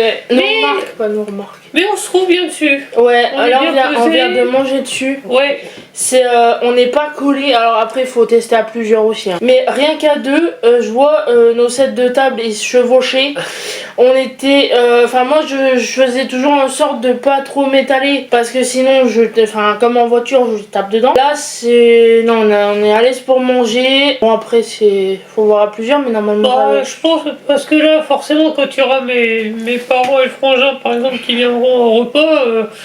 Mais on se trouve bien dessus. Ouais, on vient de manger dessus. Ouais. On n'est pas collé. Alors après, il faut tester à plusieurs aussi. Hein. Mais rien qu'à deux, je vois nos sets de table ils se chevauchaient. On était. Moi, je faisais toujours en sorte de pas trop m'étaler parce que sinon, comme en voiture, je tape dedans. Là, non, on est à l'aise pour manger. Bon, après, faut voir à plusieurs, mais normalement. Je pense parce que là, forcément, quand il y aura mes parents et le frangin, par exemple, qui viendront au repas,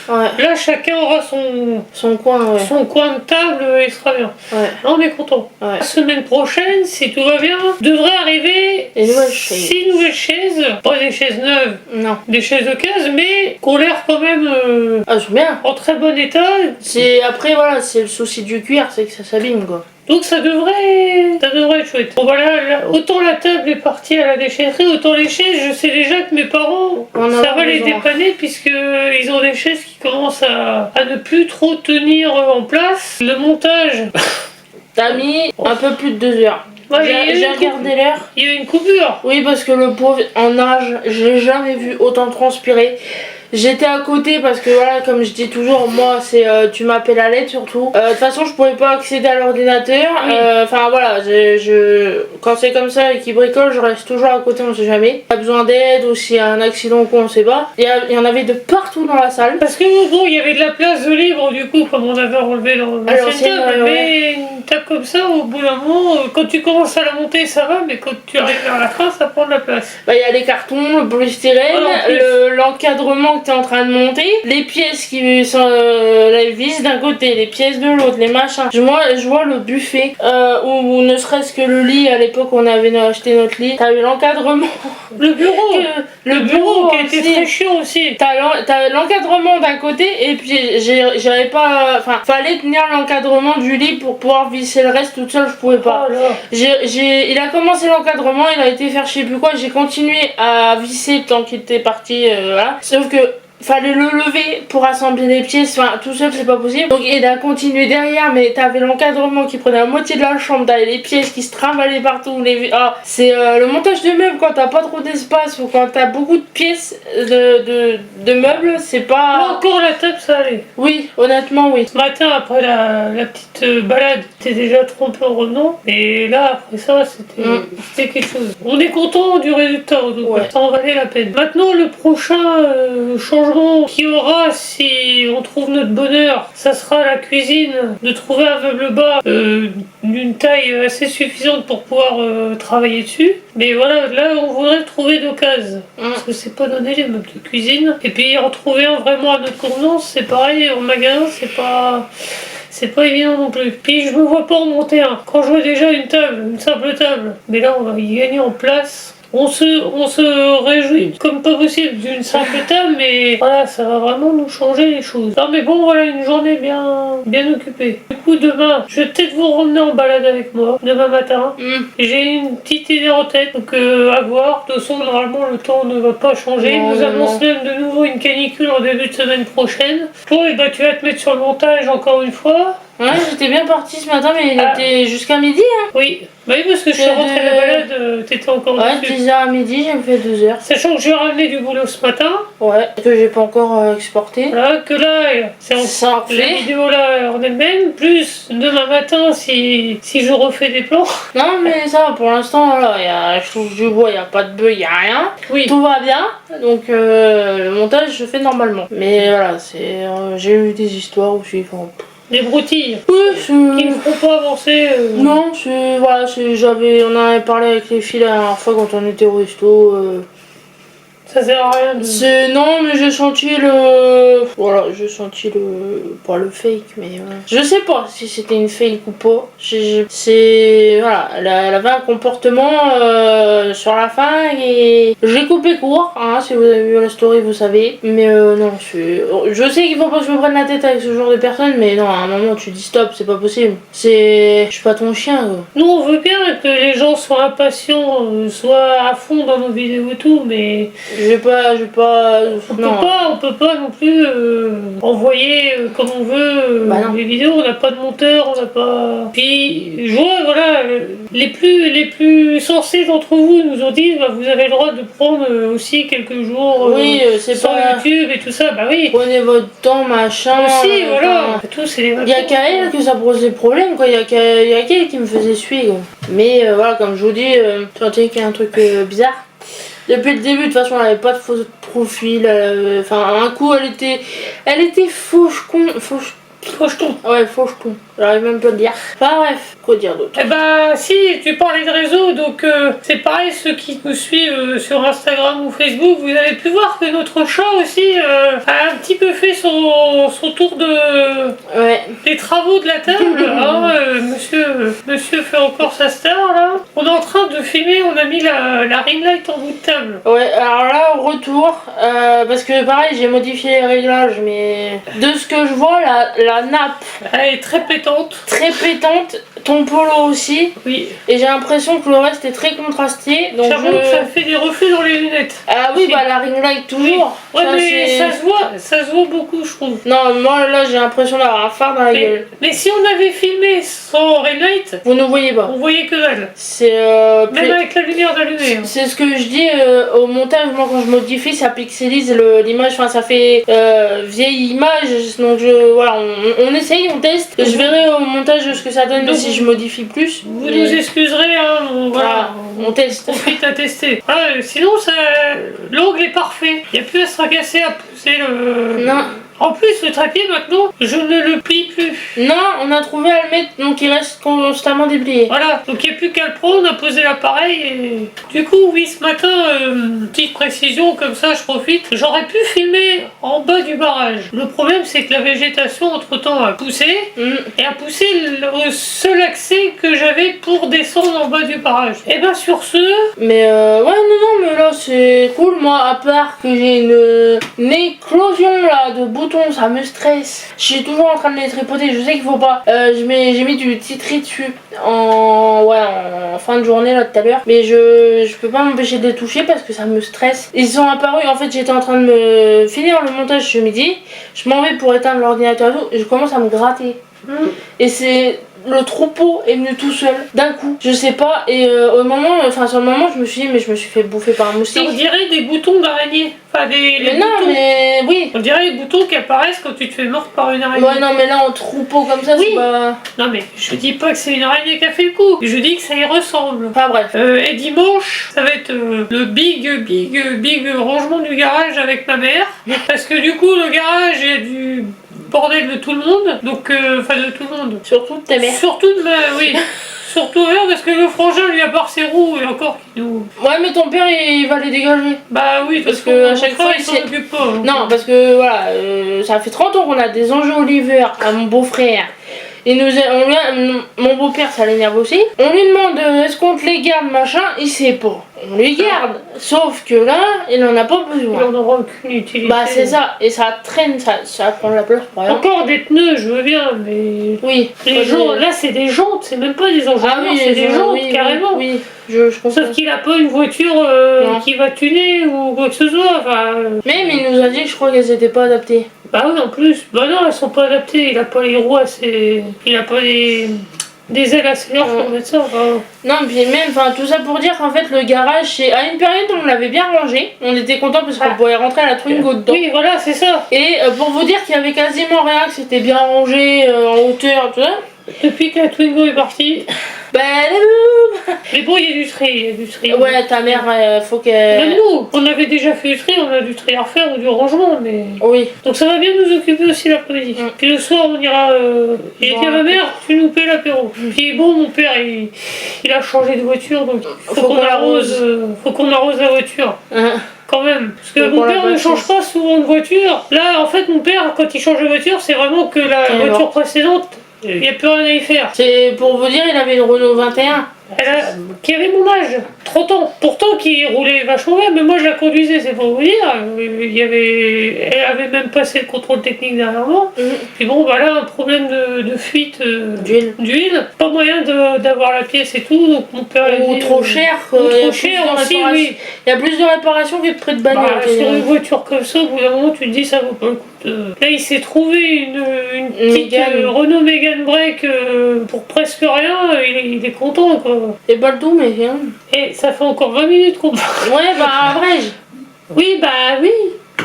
là, chacun aura son coin de table et il sera bien. Ouais. Là, on est content. Ouais. La semaine prochaine, si tout va bien, devrait arriver 6 nouvelles chaises. Pas des chaises neuves, non. Des chaises d'occasion, mais qui ont l'air quand même bien. En très bon état. Après, voilà, c'est le souci du cuir, c'est que ça s'abîme, quoi. Donc ça devrait être chouette. Bon voilà, autant la table est partie à la déchetterie, autant les chaises, je sais déjà que mes parents, ça va les dépanner puisque ils ont des chaises qui commencent à ne plus trop tenir en place. Le montage... T'as mis un peu plus de 2 heures. Ouais, j'ai regardé l'heure. Il y a une coupure. Oui, parce que le pauvre en nage, je l'ai jamais vu autant transpirer. J'étais à côté parce que voilà, comme je dis toujours, moi c'est tu m'appelles à l'aide surtout. De toute façon, je pouvais pas accéder à l'ordinateur. Voilà, quand c'est comme ça et qu'il bricole, je reste toujours à côté, on sait jamais. Pas besoin d'aide ou s'il y a un accident ou quoi, on sait pas. Il y en avait de partout dans la salle. Parce que bon, il y avait de la place de libre du coup, comme on avait enlevé dans l'ancienne table. Mais une table comme ça, au bout d'un moment, quand tu commences à la monter, ça va, mais quand tu arrives vers la fin, ça prend de la place. Il y a les cartons, le polystyrène, l'encadrement que t'es en train de monter, les pièces qui sont les vis d'un côté, les pièces de l'autre, les machins. Je vois le buffet ou ne serait-ce que le lit. À l'époque, on avait acheté notre lit. T'as eu l'encadrement. Le bureau qui a été très chiant aussi. T'as l'encadrement d'un côté et puis j'avais pas. Fallait tenir l'encadrement du lit pour pouvoir visser le reste toute seule. Je pouvais pas. Il a commencé l'encadrement, il a été faire je sais plus quoi. J'ai continué à visser tant qu'il était parti. Voilà. Sauf que fallait le lever pour assembler les pièces, tout seul c'est pas possible. Donc il a continué derrière, mais t'avais l'encadrement qui prenait la moitié de la chambre, t'avais les pièces qui se trimballaient partout. C'est le montage de meubles quand t'as pas trop d'espace ou quand t'as beaucoup de pièces de meubles, c'est pas... Là encore la table ça allait. Oui, honnêtement oui. Ce matin après la petite balade, t'es déjà trop un peu en revenant, et là après ça c'était quelque chose. On est content du résultat, donc ça en valait la peine. Maintenant le prochain changement changement qu'il y aura si on trouve notre bonheur, ça sera la cuisine, de trouver un meuble bas d'une taille assez suffisante pour pouvoir travailler dessus. Mais voilà, là on voudrait trouver d'occasion, parce que c'est pas donné les meubles de cuisine. Et puis en trouver un vraiment à notre convenance, c'est pareil, en magasin, c'est pas évident non plus. Puis je me vois pas en monter un. Quand je vois déjà une simple table, mais là on va y gagner en place. On se réjouit comme pas possible d'une simple table, mais voilà, ça va vraiment nous changer les choses. Non mais bon, voilà, une journée bien occupée. Du coup, demain, je vais peut-être vous ramener en balade avec moi, demain matin. J'ai une petite idée en tête, donc à voir. De toute façon, normalement, le temps ne va pas changer. Il nous annonce même de nouveau une canicule en début de semaine prochaine. Toi, bah, tu vas te mettre sur le montage encore une fois. Ouais, j'étais bien partie ce matin, mais il était jusqu'à midi. Hein. Oui, bah oui, parce que je suis rentrée de la balade, t'étais encore dessus. 10h à midi, j'ai fait 2h. Sachant que j'ai ramené du boulot ce matin. Ouais, que j'ai pas encore exporté. Voilà, que là, la vidéo là en elle-même, plus demain matin si je refais des plans. Non, mais ça, pour l'instant, voilà, je touche du bois, il n'y a pas de bœuf, il n'y a rien. Oui. Tout va bien, donc le montage je fais normalement. Mais voilà, j'ai eu des histoires aussi. Des broutilles qui ne feront pas avancer. Non, on en avait parlé avec les filles la dernière fois quand on était au resto. Ça sert à rien de... Non, mais j'ai senti le... Voilà, j'ai senti le... Pas le fake, mais... Je sais pas si c'était une fake ou pas. Voilà, elle avait un comportement sur la fin et... J'ai coupé court, hein, si vous avez vu la story, vous savez. Mais non, je sais qu'il faut pas que je me prenne la tête avec ce genre de personnes, mais non, à un moment, tu dis stop, c'est pas possible. Je suis pas ton chien, quoi. Nous, on veut bien que les gens soient impatients, soient à fond dans nos vidéos et tout, mais... On peut pas non plus envoyer comme on veut les vidéos, on n'a pas de monteur, on n'a pas... Puis je vois, voilà, les plus sensés d'entre vous nous ont dit, bah, vous avez le droit de prendre aussi quelques jours sur YouTube et tout ça, bah oui. Prenez votre temps, machin. Aussi, voilà. Il y a qu'à elle que ça pose des problèmes, quoi. Il y a qu'elle qui me faisait suivre. Mais voilà, comme je vous dis, tu vois qu'il y a un truc bizarre. Depuis le début, de toute façon, elle avait pas de faux profil. Enfin, un coup, elle était faucheton. Ouais, faucheton. J'arrive même pas à le dire. Enfin bref, quoi dire d'autre? Eh bah si, tu parlais de réseau, donc c'est pareil, ceux qui nous suivent sur Instagram ou Facebook, vous avez pu voir que notre chat aussi a un petit peu fait son tour des travaux de la table. Hein, monsieur fait encore sa star là. On est en train de filmer, on a mis la ring light en bout de table. Ouais, alors là au retour, parce que pareil j'ai modifié les réglages, mais de ce que je vois, la nappe, elle est très pétante. Très pétante, ton polo aussi. Oui. Et j'ai l'impression que le reste est très contrasté. Donc ça fait des reflets dans les lunettes. Ah oui, bah la ring light toujours. Oui. Ouais, mais ça se voit beaucoup, je trouve. Non, moi là j'ai l'impression d'avoir un phare dans la gueule. Mais si on avait filmé sans ring light, vous ne voyez pas. On voyait que dalle. Même avec la lumière d'allumée. Hein. C'est ce que je dis au montage, moi quand je modifie, ça pixelise l'image, enfin ça fait vieille image. Donc voilà, on essaye, on teste. Je verrai au montage ce que ça donne. Donc, si je modifie plus. Vous nous excuserez, hein, voilà, on teste. On fait à tester. Sinon, l'angle est parfait. Il n'y a plus à se tracasser à pousser le... Non. En plus, le trépied, maintenant, je ne le plie plus. Non, on a trouvé à le mettre, donc il reste constamment déplié. Voilà, donc il n'y a plus qu'à le prendre, on a posé l'appareil et... Du coup, oui, ce matin, petite précision, comme ça, je profite. J'aurais pu filmer en bas du barrage. Le problème, c'est que la végétation, entre-temps, a poussé. Et a poussé le seul accès que j'avais pour descendre en bas du barrage. Et ben, sur ce... Mais ouais, non, mais là, c'est cool. Moi, à part que j'ai une éclosion, là, de boutons, ça me stresse. Je suis toujours en train de les tripoter, je sais qu'il faut pas. J'ai mis du titri dessus en fin de journée là tout à l'heure, mais je peux pas m'empêcher de les toucher parce que ça me stresse. Ils sont apparus, en fait j'étais en train de me finir le montage ce midi, je m'en vais pour éteindre l'ordinateur et tout, et je commence à me gratter. Et c'est le troupeau est venu tout seul, d'un coup, je sais pas, et au moment, enfin sur le moment, je me suis dit, mais je me suis fait bouffer par un moustique. On dirait des boutons d'araignée. Enfin, Mais non, boutons. mais oui. On dirait les boutons qui apparaissent quand tu te fais mordre par une araignée. Ouais, non, mais là, en troupeau comme ça, Oui. c'est pas... Non, mais je dis pas que c'est une araignée qui a fait le coup. Je dis que ça y ressemble. Enfin, bref. Et dimanche, ça va être le big rangement du garage avec ma mère. Parce que du coup, le garage, il y a du bordel de tout le monde. Donc, enfin, de tout le monde. Surtout de ta mère. Surtout de ma... Oui. Surtout mère, parce que le frangin, lui, à part ses roues, et encore qui nous... Ouais, mais ton père, il va les dégager. Bah oui, parce que à chaque fois, il s'en occupe pas. Hein. Non, parce que, voilà, ça fait 30 ans qu'on a des enjeux Oliver à mon beau-frère. Et mon beau-père, ça l'énerve aussi. On lui demande est-ce qu'on te les garde, machin, il sait pas. On lui garde. Sauf que là, il en a pas besoin. Il en aura aucune utilité. Bah c'est ça, et ça traîne, ça prend la place pour rien. Encore des pneus, je veux bien, mais... Oui. Les jantes, là c'est des jantes, c'est même pas des engins, Ah oui, c'est des jantes, oui, carrément. Oui, je comprends. Sauf qu'il a pas une voiture qui va tuner ou quoi que ce soit, enfin... Même il nous a dit, je crois qu'elles étaient pas adaptées. Bah oui, en plus, bah non, elles sont pas adaptées, il a pas les roues assez... Il a pas des ailes assez larges pour mettre ça, enfin... Non, puis même, enfin, tout ça pour dire qu'en fait, le garage, à une période, on l'avait bien rangé. On était content parce qu'on pouvait rentrer à la Twingo dedans. Oui, voilà, c'est ça. Et pour vous dire qu'il y avait quasiment rien, que c'était bien rangé en hauteur, tout ça. Depuis que la Twingo est partie... Bah, mais bon, il y a du tri, il y a du tri. Ouais, ta mère, faut qu'elle... Même nous, on avait déjà fait du tri, on a du tri à refaire ou du rangement, mais... Oui. Donc ça va bien nous occuper aussi l'après-midi. Puis le soir, on ira... Il a dit à ma mère, tu nous paies l'apéro. Puis bon, mon père, il a changé de voiture, donc faut qu'on arrose, faut qu'on arrose la voiture. Quand même. Parce que mon père ne change pas souvent de voiture. Là, en fait, mon père, quand il change de voiture, c'est vraiment que la voiture précédente, il n'y a plus rien à y faire. C'est pour vous dire, il avait une Renault 21. Qui avait mon âge, 30 ans. Pourtant, qui roulait vachement bien, mais moi je la conduisais, c'est pour vous dire. Elle avait même passé le contrôle technique derrière moi. Puis bon, voilà, un problème de fuite d'huile. Pas moyen d'avoir la pièce et tout, donc mon père a dit... trop cher. Trop cher aussi, oui. Il y a plus de réparations que de prix de bagnole. Sur une voiture comme ça, au bout d'un moment, tu te dis, ça vaut pas le coup. Là, il s'est trouvé une petite Renault Mégane Break pour presque rien, il est content, quoi. C'est pas le tout, mais rien. Et ça fait encore 20 minutes qu'on parle. Ouais, bah, vrai. Oui, bah oui.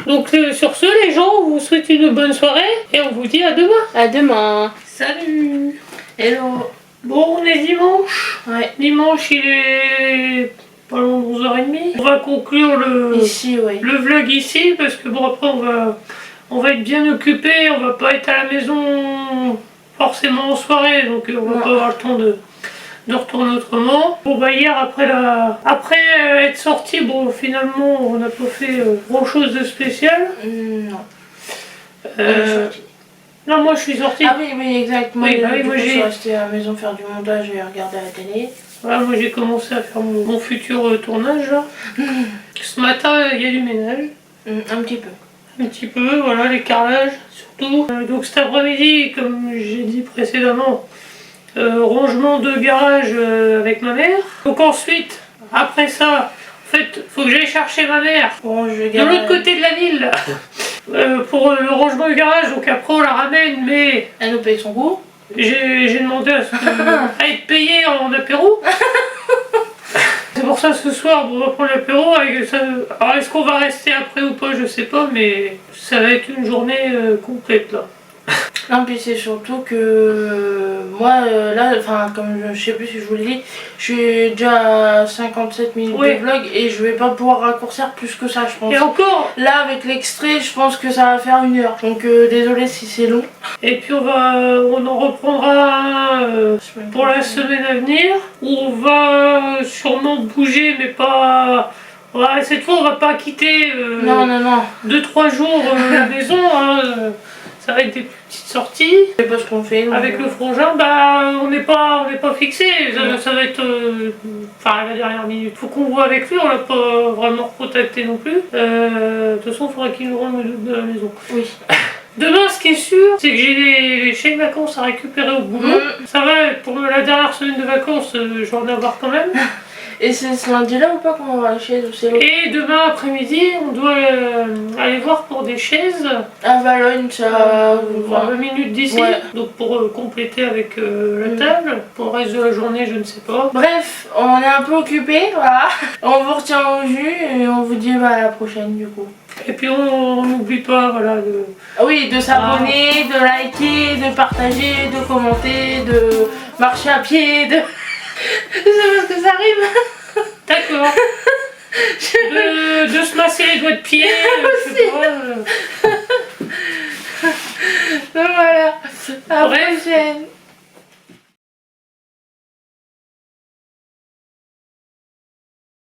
Donc, sur ce, les gens, on vous souhaite une bonne soirée et on vous dit à demain. À demain. Salut. Hello. Bon, on est dimanche. Ouais. Dimanche, il est pas loin de 11h30. On va conclure le vlog ici parce que bon, après, on va être bien occupé. On va pas être à la maison forcément en soirée. Donc, on va pas avoir le temps de retourner autrement. Bon bah hier après être sorti, bon finalement on n'a pas fait grand chose de spécial. Non. Non, moi je suis sortie. Ah oui exact. Moi, moi je suis restée à la maison faire du montage et regarder la télé. Voilà, moi j'ai commencé à faire mon futur tournage là. Ce matin il y a du ménage. Un petit peu. Un petit peu, voilà, les carrelages surtout. Donc cet après-midi, comme j'ai dit précédemment, rangement de garage avec ma mère. Donc ensuite, après ça, en fait, faut que j'aille chercher ma mère de l'autre côté de la ville pour le rangement du garage. Donc après on la ramène, mais elle nous paye son cours. J'ai demandé à être payé en apéro. C'est pour ça ce soir on va prendre l'apéro avec ça. Alors est-ce qu'on va rester après ou pas, je sais pas, mais ça va être une journée complète là. Non, puis c'est surtout que moi là, enfin comme je sais plus si je vous l'ai dit, je suis déjà à 57 minutes de vlog et je vais pas pouvoir raccourcir plus que ça, je pense. Et encore là avec l'extrait, je pense que ça va faire 1 heure, donc désolé si c'est long. Et puis on en reprendra pour la semaine à venir où on va sûrement bouger, mais pas... Ouais, cette fois on va pas quitter non. 2-3 jours la maison, hein, ça va être des petites sorties. C'est pas ce qu'on fait. Avec le frangin, bah on n'est pas fixé, ça va être à la dernière minute. Faut qu'on voit avec lui, on l'a pas vraiment recontacté non plus. De toute façon il faudra qu'il nous rende de la maison. Oui. Demain, ce qui est sûr, c'est que j'ai les chèques vacances à récupérer au boulot. Ça va, pour la dernière semaine de vacances, je vais en avoir quand même. Et c'est ce lundi-là ou pas qu'on va voir les chaises ou c'est l'autre? Et demain après-midi, on doit aller voir pour des chaises. À Valogne, ça. 20 minutes d'ici. Ouais. Donc pour compléter avec la table. Pour le reste de la journée, je ne sais pas. Bref, on est un peu occupés, voilà. On vous retient au jus et on vous dit à la prochaine du coup. Et puis on n'oublie pas, voilà, de... Oui, de s'abonner, de liker, de partager, de commenter, de marcher à pied, de... C'est parce que ça arrive. D'accord. de se masser les doigts de pied, je sais pas. Donc voilà, à la Bref. prochaine.